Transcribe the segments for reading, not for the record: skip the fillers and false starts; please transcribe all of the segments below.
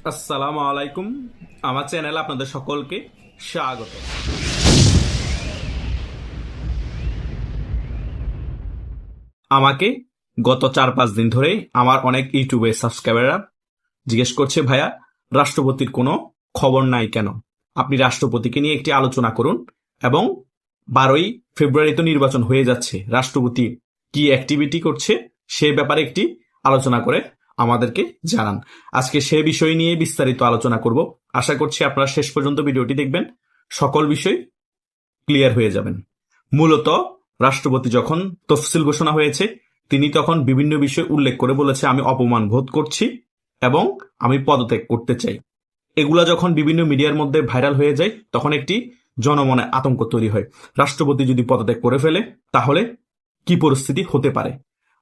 আসসালামু আলাইকুম। আমার চ্যানেলে আপনাদের সকলকে স্বাগত। আমাকে গত 4-5 দিন ধরে আমার অনেক ইউটিউবে সাবস্ক্রাইবাররা জিজ্ঞেস করছে, ভাইয়া রাষ্ট্রপতির কোনো খবর নাই কেন? আপনি রাষ্ট্রপতিকে নিয়ে একটি আলোচনা করুন এবং 12ই ফেব্রুয়ারি তো নির্বাচন হয়ে যাচ্ছে, রাষ্ট্রপতি কি অ্যাক্টিভিটি করছে সে ব্যাপারে একটি আলোচনা করে আমাদেরকে জানান। আজকে সে বিষয় নিয়ে বিস্তারিত আলোচনা করব। আশা করছি আপনারা শেষ পর্যন্ত ভিডিওটি দেখবেন, সকল বিষয় ক্লিয়ার হয়ে যাবেন। মূলত রাষ্ট্রপতি যখন তফসিল ঘোষণা হয়েছে, তিনি তখন বিভিন্ন বিষয় উল্লেখ করে বলেছে, আমি অপমান বোধ করছি এবং আমি পদত্যাগ করতে চাই। এগুলা যখন বিভিন্ন মিডিয়ার মধ্যে ভাইরাল হয়ে যায়, তখন একটি জনমনে আতঙ্ক তৈরি হয়। রাষ্ট্রপতি যদি পদত্যাগ করে ফেলে তাহলে কি পরিস্থিতি হতে পারে?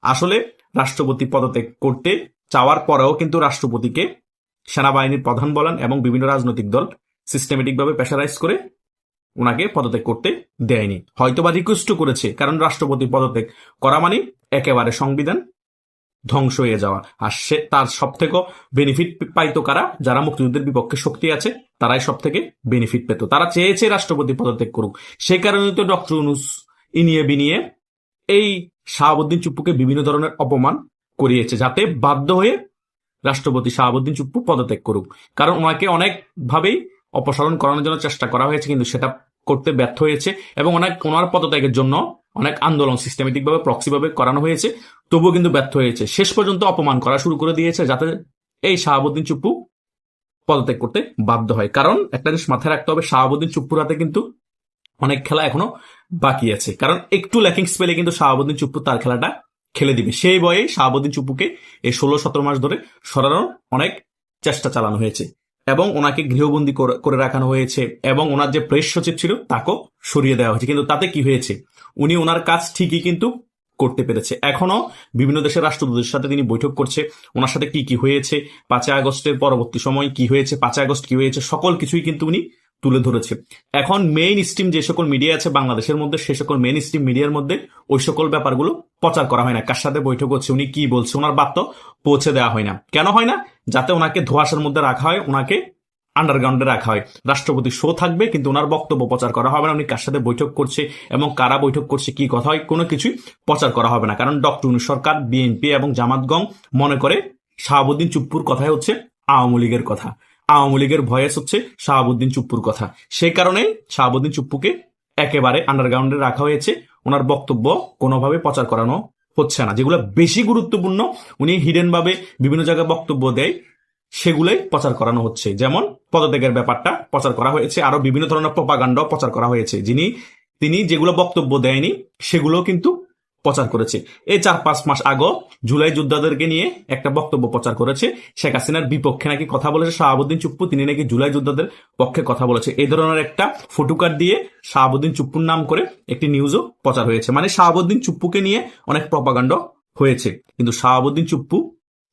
আসলে রাষ্ট্রপতি পদত্যাগ করতে চাওয়ার পরেও কিন্তু রাষ্ট্রপতিকে সেনাবাহিনীর প্রধান বলেন এবং বিভিন্ন রাজনৈতিক দল সিস্টেমেটিকভাবে প্রেশারাইজ করে ওনাকে পদত্যাগ করতে দেয়নি। হয়তোবা রিকোয়েস্ট করেছে, কারণ রাষ্ট্রপতি পদত্যাগ করা মানে একেবারে সংবিধান ধ্বংস হয়ে যাওয়া। আর সে তার সব থেকে বেনিফিট পাইতো কারা? যারা মুক্তিযুদ্ধের বিপক্ষে শক্তি আছে, তারাই সব থেকে বেনিফিট পেত। তারা চেয়েছে রাষ্ট্রপতি পদত্যাগ করুক। সেই কারণে তো ডক্টর ইউনূস ইনিয়ে বিনিয়ে এই শাহাবুদ্দিন চুপ্পুকে বিভিন্ন ধরনের অপমান করিয়েছে, যাতে বাধ্য হয়ে রাষ্ট্রপতি শাহাবুদ্দিন চুপ্পু পদত্যাগ করুক। কারণ ওনাকে অনেকভাবেই অপসারণ করানোর জন্য চেষ্টা করা হয়েছে, কিন্তু সেটা করতে ব্যর্থ হয়েছে এবং ওনার পদত্যাগের জন্য অনেক আন্দোলন সিস্টেমেটিকভাবে প্রক্সিভাবে করানো হয়েছে, তবুও কিন্তু ব্যর্থ হয়েছে। শেষ পর্যন্ত অপমান করা শুরু করে দিয়েছে, যাতে এই শাহাবুদ্দিন চুপ্পু পদত্যাগ করতে বাধ্য হয়। কারণ একটা জিনিস মাথায় রাখতে হবে, শাহাবুদ্দিন চুপ্পুর হাতে কিন্তু অনেক খেলা এখনো বাকি আছে। কারণ একটু ল্যাকিংস পেলে কিন্তু শাহাবুদ্দিন চুপ্পু তার খেলাটা খেলে দিবে। সেই বয়ে শাহাবুদ্দিন চুপ্পুকে এই 16-17 মাস ধরে সরানোর অনেক চেষ্টা চালানো হয়েছে এবং ওনাকে গৃহবন্দী করে রাখানো হয়েছে এবং ওনার যে প্রেস সচিব ছিল তাকেও সরিয়ে দেওয়া হয়েছে। কিন্তু তাতে কি হয়েছে? উনি ওনার কাজ ঠিকই কিন্তু করতে পেরেছে। এখনো বিভিন্ন দেশের রাষ্ট্রদূতের সাথে তিনি বৈঠক করছে, ওনার সাথে কি কি হয়েছে, 5ই আগস্টের পরবর্তী সময় কি হয়েছে, 5ই আগস্ট কি হয়েছে, সকল কিছুই কিন্তু উনি তুলে ধরেছে। এখন মেইন স্ট্রিম যে সকল মিডিয়া আছে বাংলাদেশের মধ্যে, সে সকল মেইন স্ট্রিম মিডিয়ার মধ্যে ওই সকল ব্যাপারগুলো প্রচার করা হয় না। কার সাথে বৈঠক হচ্ছে, উনি কি বলছে, ওনার বার্তা পৌঁছে দেওয়া হয় না। কেন হয় না? যাতে ওনাকে ধোঁয়াশার মধ্যে রাখা হয়, ওনাকে আন্ডারগ্রাউন্ডে রাখা হয়। রাষ্ট্রপতি শো থাকবে কিন্তু ওনার বক্তব্য প্রচার করা হবে না, উনি কার সাথে বৈঠক করছে এবং কারা বৈঠক করছে, কি কথা হয়, কোনো কিছুই প্রচার করা হবে না। কারণ ডক্টর ইউনূস সরকার, বিএনপি এবং জামাতগং মনে করে শাহাবুদ্দিন চুপ্পুর কথাই হচ্ছে আওয়ামী লীগের কথা, আওয়ামী লীগের ভয়েস হচ্ছে শাহাবুদ্দিন চুপ্পুর কথা। সেই কারণে শাহাবুদ্দিন চুপ্পুকে একেবারে আন্ডারগ্রাউন্ডে রাখা হয়েছে, ওনার বক্তব্য কোনোভাবে প্রচার করানো হচ্ছে না। যেগুলো বেশি গুরুত্বপূর্ণ, উনি হিডেন ভাবে বিভিন্ন জায়গায় বক্তব্য দেয়, সেগুলোই প্রচার করানো হচ্ছে। যেমন পদত্যাগের ব্যাপারটা প্রচার করা হয়েছে, আরো বিভিন্ন ধরনের প্রপাগান্ডাও প্রচার করা হয়েছে। তিনি যেগুলো বক্তব্য দেয়নি সেগুলো কিন্তু প্রচার করেছে। এই 4-5 মাস আগে জুলাই যোদ্ধাদেরকে নিয়ে একটা বক্তব্য প্রচার করেছে, শেখ হাসিনার বিপক্ষে নাকি কথা বলেছে শাহাবুদ্দিন চুপ্পু, তিনি নাকি জুলাই যোদ্ধাদের পক্ষে কথা বলেছে। এই ধরনের একটা ফটোকার্ড দিয়ে শাহাবুদ্দিন চুপ্পুর নাম করে একটি নিউজও প্রচার হয়েছে। মানে শাহাবুদ্দিন চুপ্পুকে নিয়ে অনেক প্রপাগান্ডা হয়েছে। কিন্তু শাহাবুদ্দিন চুপ্পু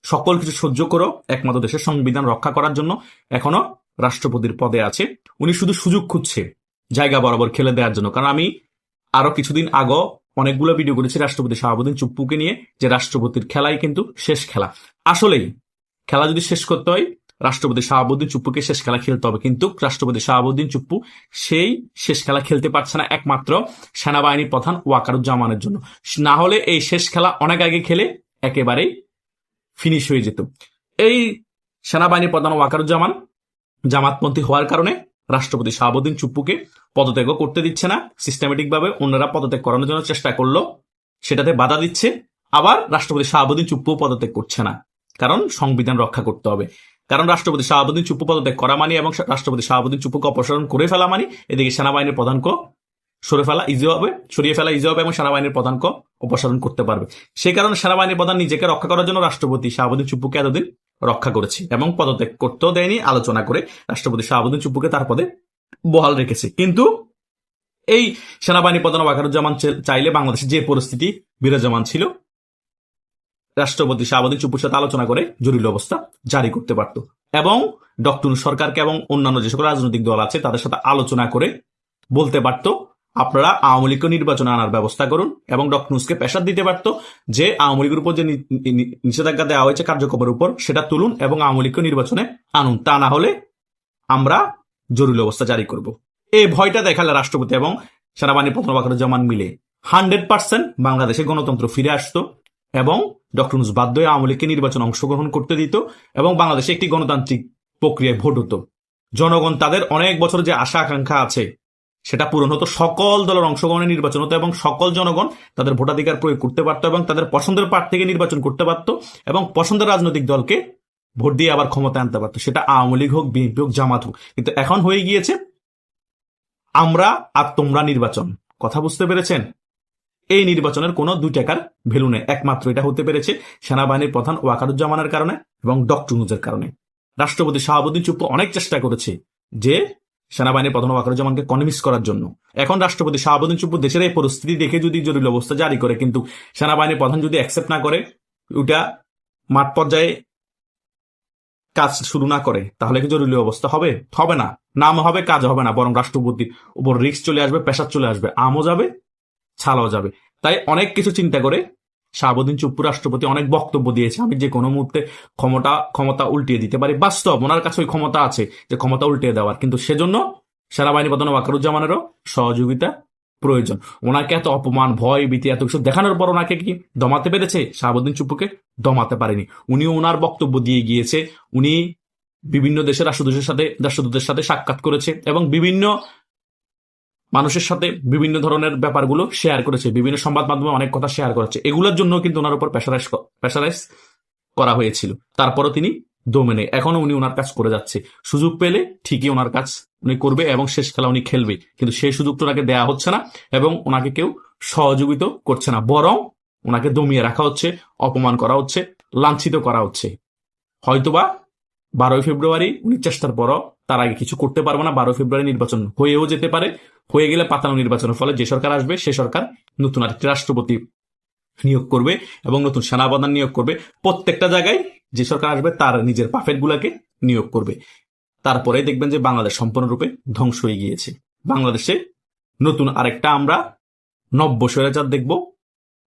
সকল কিছু সহ্য করো একমাত্র দেশের সংবিধান রক্ষা করার জন্য এখনো রাষ্ট্রপতির পদে আছে। উনি শুধু সুযোগ খুঁজছে জায়গা বরাবর খেলে দেওয়ার জন্য। কারণ আমি আরো কিছুদিন আগে অনেকগুলো ভিডিও করেছি রাষ্ট্রপতি শাহাবুদ্দিন চুপ্পুকে নিয়ে, যে রাষ্ট্রপতির খেলাই কিন্তু শেষ খেলা। আসলেই খেলা যদি শেষ করতে হয়, রাষ্ট্রপতি শাহাবুদ্দিন চুপ্পুকে শেষ খেলা খেলতে হবে। কিন্তু রাষ্ট্রপতি শাহাবুদ্দিন চুপ্পু সেই শেষ খেলা খেলতে পারছে না একমাত্র সেনাবাহিনী প্রধান ওয়াকারুজ্জামানের জন্য। না হলে এই শেষ খেলা অনেক আগে খেলে একেবারেই ফিনিশ হয়ে যেত। এই সেনাবাহিনী প্রধান ওয়াকারুজ্জামান জামাতপন্থী হওয়ার কারণে রাষ্ট্রপতি শাহাবুদ্দিন চুপ্পুকে পদত্যাগও করতে দিচ্ছে না। সিস্টেমেটিক ভাবে অন্যরা পদত্যাগ করানোর জন্য চেষ্টা করলো, সেটাতে বাধা দিচ্ছে। আবার রাষ্ট্রপতি শাহাবুদ্দিন চুপ্পুও পদত্যাগ করছে না, কারণ সংবিধান রক্ষা করতে হবে। কারণ রাষ্ট্রপতি শাহাবুদ্দিন চুপ্পু পদত্যাগ করা মানে এবং রাষ্ট্রপতি শাহাবুদ্দিন চুপ্পুকে অপসারণ করে ফেলা মানে এদিকে সেনাবাহিনীর প্রধানকে সরিয়ে ফেলা ইজি হবে এবং সেনাবাহিনীর প্রধানকে অপসারণ করতে পারবে। সেই কারণে সেনাবাহিনীর প্রধান নিজেকে রক্ষা করার জন্য রাষ্ট্রপতি শাহাবুদ্দিন চুপ্পুকে এতদিন রক্ষা করেছে এবং পদত্যাগ করতেও দেয়নি। আলোচনা করে রাষ্ট্রপতি শাহাবুদ্দিন চুপ্পুকে তার পদে বহাল রেখেছে। কিন্তু এই সেনাবাহিনী প্রধান ওয়াকারুজ্জামান চাইলে বাংলাদেশে যে পরিস্থিতি বিরাজমান ছিল, রাষ্ট্রপতি শাহাবুদ্দিন চুপ্পুর সাথে আলোচনা করে জরুরি অবস্থা জারি করতে পারত এবং ডক্টর সরকারকে এবং অন্যান্য যে সকল রাজনৈতিক দল আছে তাদের সাথে আলোচনা করে বলতে পারত আপনারা আওয়ামী লীগকে নির্বাচনে আনার ব্যবস্থা করুন এবং ডক্টর ইউনূসকে প্রেসার দিতে পারতো যে আওয়ামী লীগের উপর যে নিষেধাজ্ঞা দেওয়া হয়েছে কার্যক্রমের উপর সেটা তুলুন এবং আওয়ামী লীগকে নির্বাচনে আনুন। তা না হলে আমরা জরুরি অবস্থা জারি করব। এই ভয়টা দেখালে রাষ্ট্রপতি এবং সেনাবাহিনী প্রধান ওয়াকারুজ্জামান মিলে 100% বাংলাদেশে গণতন্ত্র ফিরে আসতো এবং ডক্টর ইউনূস বাধ্য হয়ে আওয়ামী লীগকে নির্বাচনে অংশগ্রহণ করতে দিত এবং বাংলাদেশে একটি গণতান্ত্রিক প্রক্রিয়ায় ভোট হতো। জনগণ তাদের অনেক বছর যে আশা আকাঙ্ক্ষা আছে সেটা পূরণ হতো, সকল দলের অংশগ্রহণে নির্বাচন হতো এবং সকল জনগণ তাদের ভোটাধিকার প্রয়োগ করতে পারত এবং তাদের পছন্দের প্রার্থীকে নির্বাচন করতে পারত এবং পছন্দের রাজনৈতিক দলকে ভোট দিয়ে আবার ক্ষমতা আনতে পারতো, সেটা আওয়ামী লীগ হোক, বিএনপি হোক, জামাত হোক। কিন্তু এখন হয়ে গিয়েছে আমরা আর তোমরা নির্বাচন। কথা বুঝতে পেরেছেন? এই নির্বাচনের কোনো 2 টাকার ভ্যালু নেই। একমাত্র এটা হতে পেরেছে সেনাবাহিনীর প্রধান ওয়াকারুজ্জামানের কারণে এবং ডক্টর ইউনূসের কারণে। রাষ্ট্রপতি শাহাবুদ্দিন চুপ্পু অনেক চেষ্টা করেছে যে সেনাবাহিনীর প্রধান ওয়াকারুজ্জামানকে কনভিন্স করার জন্য। এখন রাষ্ট্রপতি শাহাবুদ্দিন চুপ্পু দেশের এই পরিস্থিতি দেখে যদি জরুরি অবস্থা জারি করে, কিন্তু সেনাবাহিনীর প্রধান যদি অ্যাকসেপ্ট না করে, ওটা মাঠ পর্যায়ে কাজ শুরু না করে, তাহলে কি জরুরি অবস্থা হবে? হবে না। নাম হবে, কাজ হবে না, বরং রাষ্ট্রপতির উপর রিস্ক চলে আসবে, প্রেশার চলে আসবে, আমও যাবে, ছালাও যাবে। তাই অনেক কিছু চিন্তা করে শাহাবুদ্দিন চুপ্পু রাষ্ট্রপতি অনেক বক্তব্য দিয়েছে, আমি যে কোনো মুহূর্তে ক্ষমতা উল্টিয়ে দিতে পারি। বাস্তব, ওনার কাছে ওই ক্ষমতা আছে যে ক্ষমতা উল্টিয়ে দেওয়ার, কিন্তু সেজন্য সেনাবাহিনী প্রধান ওয়াকারুজ্জামানেরও সহযোগিতা প্রয়োজন। ওনাকে এত অপমান, ভয়, ভীতি এত কিছু দেখানোর পর ওনাকে কি দমাতে পেরেছে? শাহাবুদ্দিন চুপ্পুকে দমাতে পারেনি। উনিও ওনার বক্তব্য দিয়ে গিয়েছে। উনি বিভিন্ন দেশের রাষ্ট্রদূতের সাথে সাক্ষাৎ করেছে এবং বিভিন্ন মানুষের সাথে বিভিন্ন ধরনের ব্যাপারগুলো শেয়ার করেছে, বিভিন্ন সংবাদ মাধ্যমে অনেক কথা শেয়ার করেছে। এগুলোর জন্য কিন্তু ওনার উপর প্রেশারাইজ করা হয়েছিল। তারপরও তিনি দমে নেই। এখনো উনি ওনার কাজ করে যাচ্ছে। সুযোগ পেলে ঠিকই ওনার কাজ উনি করবে এবং শেষ খেলা উনি খেলবে, কিন্তু সেই সুযোগটা ওনাকে দেওয়া হচ্ছে না এবং ওনাকে কেউ সহযোগিতা করছে না, বরং ওনাকে দমিয়ে রাখা হচ্ছে, অপমান করা হচ্ছে, লাঞ্ছিত করা হচ্ছে। হয়তোবা 12 ফেব্রুয়ারি উনি চেষ্টার পরও তার আগে কিছু করতে পারবে না। 12 ফেব্রুয়ারি নির্বাচন হয়েও যেতে পারে। হয়ে গেলে পাতানো নির্বাচনের ফলে যে সরকার আসবে সে সরকার নতুন আরেকটি রাষ্ট্রপতি নিয়োগ করবে এবং নতুন সেনাপ্রধান নিয়োগ করবে। প্রত্যেকটা জায়গায় যে সরকার আসবে তার নিজের পাফেট গুলাকে নিয়োগ করবে। তারপরে দেখবেন যে বাংলাদেশ সম্পূর্ণরূপে ধ্বংস হয়ে গিয়েছে। বাংলাদেশে নতুন আরেকটা আমরা নব্য স্বৈরাচার দেখব,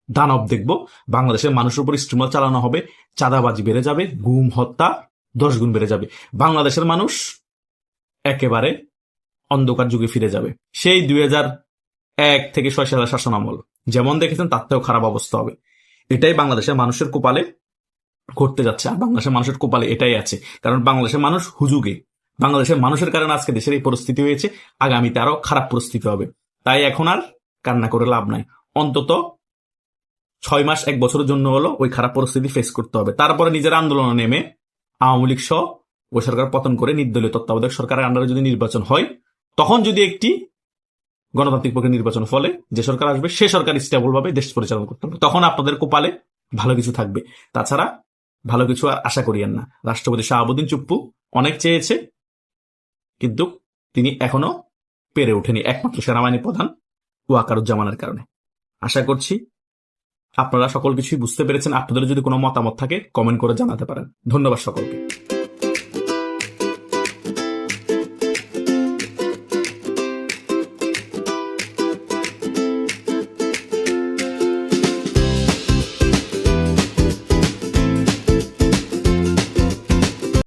দানব দেখব। বাংলাদেশের মানুষের উপর স্টিমার চালানো হবে, চাঁদাবাজি বেড়ে যাবে, গুম হত্যা 10 গুণ বেড়ে যাবে। বাংলাদেশের মানুষ একেবারে অন্ধকার যুগে ফিরে যাবে। সেই 2001 থেকে 6 সালের শাসন আমল যেমন দেখেছেন তার থেকেও খারাপ অবস্থা হবে। এটাই বাংলাদেশের মানুষের কপালে ঘটতে যাচ্ছে। আর বাংলাদেশের মানুষের কপালে এটাই আছে, কারণ বাংলাদেশের মানুষ হুজুগে। বাংলাদেশের মানুষের কারণে আজকে দেশের এই পরিস্থিতি হয়েছে, আগামীতে আরো খারাপ পরিস্থিতি হবে। তাই এখন আর কান্না করে লাভ নাই। অন্তত 6 মাস 1 বছরের জন্য হলো ওই খারাপ পরিস্থিতি ফেস করতে হবে। তারপরে নিজের আন্দোলনে নেমে আওয়ামী লীগ সহ ওই সরকার পতন করে নির্দলীয় তত্ত্বাবধায়ক সরকারের আন্ডারে যদি নির্বাচন হয়, তখন যদি একটি গণতান্ত্রিক পক্ষে নির্বাচন ফলে যে সরকার আসবে সে সরকার স্টেবল ভাবে দেশ পরিচালনা করতে হবে, তখন আপনাদের কপালে ভালো কিছু থাকবে। তাছাড়া ভালো কিছু আর আশা করিয়েন না। রাষ্ট্রপতি শাহাবুদ্দিন চুপ্পু অনেক চেয়েছে, কিন্তু তিনি এখনো পেরে ওঠেনি, একমাত্র সেনাবাহিনী প্রধান ওয়াকারুজ্জামানের কারণে। আশা করছি আপনারা সকল কিছুই বুঝতে পেরেছেন। আপনাদের যদি কোনো মতামত থাকে কমেন্ট করে জানাতে পারেন। ধন্যবাদ সকলকে।